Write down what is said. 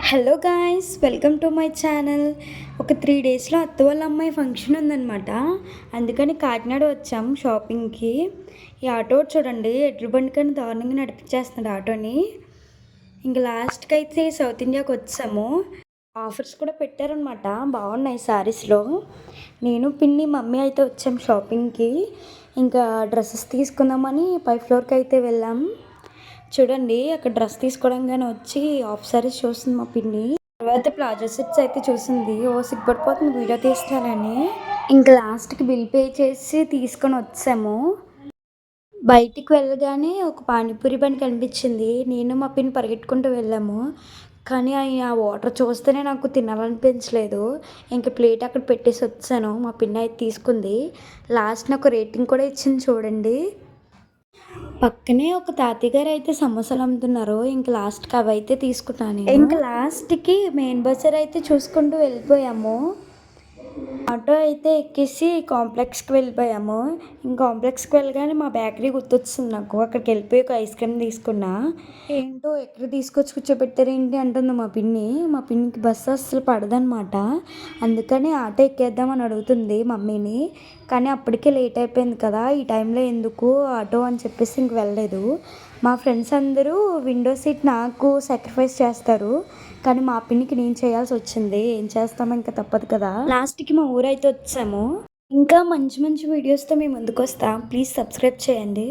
Hello guys, welcome to my channel. ఒక 3 డేస్లో అత్త వాళ్ళ అమ్మాయి ఫంక్షన్ ఉందన్నమాట. అందుకని కాకినాడ వచ్చాం షాపింగ్కి. ఈ ఆటో చూడండి, ఎడ్ల బండి కన్నా దారుణంగా నడిపించేస్తున్నాడు ఆటోని. ఇంక లాస్ట్కి అయితే సౌత్ ఇండియాకి వచ్చాము. ఆఫర్స్ కూడా పెట్టారనమాట, బాగున్నాయి శారీస్లో. నేను పిన్ని మమ్మీ అయితే వచ్చాం షాపింగ్కి. ఇంకా డ్రెస్సెస్ తీసుకుందామని పై ఫ్లోర్కి అయితే వెళ్ళాం. చూడండి, అక్కడ డ్రెస్ తీసుకోవడంగానే వచ్చి హాఫ్ సారీస్ చూస్తుంది మా పిన్ని. తర్వాత ప్లాజో సెట్స్ అయితే చూసింది. సిగ్గుపడిపోతుంది వీడియో తీస్తానని. ఇంకా లాస్ట్కి బిల్ పే చేసి తీసుకొని వచ్చాము. బయటికి వెళ్ళగానే ఒక పానీపూరి బండి కనిపించింది. నేను మా పిన్ని పరిగెట్టుకుంటూ వెళ్ళాము. కానీ ఆ వాటర్ చూస్తేనే నాకు తినాలనిపించలేదు. ఇంక ప్లేట్ అక్కడ పెట్టేసి వచ్చాను. మా పిన్ని అయితే తీసుకుంది. లాస్ట్ నాకు రేటింగ్ కూడా ఇచ్చింది చూడండి. పక్కనే ఒక తాతయ్య గారు అయితే సమోసాలు అమ్ముతున్నారు. ఇంక లాస్ట్కి అవి అయితే తీసుకున్నాను. ఇంక లాస్ట్కి మెయిన్ బజార్ అయితే చూసుకుంటూ వెళ్ళిపోయాము. ఆటో అయితే ఎక్కేసి కాంప్లెక్స్కి వెళ్ళిపోయాము. ఇంక కాంప్లెక్స్కి వెళ్ళగానే మా బేకరీ గుర్తొచ్చింది నాకు. అక్కడికి వెళ్ళిపోయి ఒక ఐస్ క్రీమ్ తీసుకున్నా. ఏంటో ఎక్కడ తీసుకొచ్చి కూర్చోబెట్టారేంటి అంటుంది మా పిన్ని. మా పిన్నికి బస్సు అస్సలు పడదనమాట. అందుకని ఆటో ఎక్కేద్దామని అడుగుతుంది మమ్మీని. కానీ అప్పటికే లేట్ అయిపోయింది కదా, ఈ టైంలో ఎందుకు ఆటో అని చెప్పేసి ఇంక వెళ్ళలేదు. మా ఫ్రెండ్స్ అందరూ విండో సీట్ నాకు సాక్రిఫైస్ చేస్తారు. కానీ మా పిన్నికి నేను చేయాల్సి వచ్చింది. ఏం చేస్తామో, ఇంకా తప్పదు కదా. లాస్ట్కి మా ఊరైతే వచ్చాము. ఇంకా మంచి మంచి వీడియోస్తో మేము ముందుకు వస్తాం. ప్లీజ్ సబ్స్క్రైబ్ చేయండి.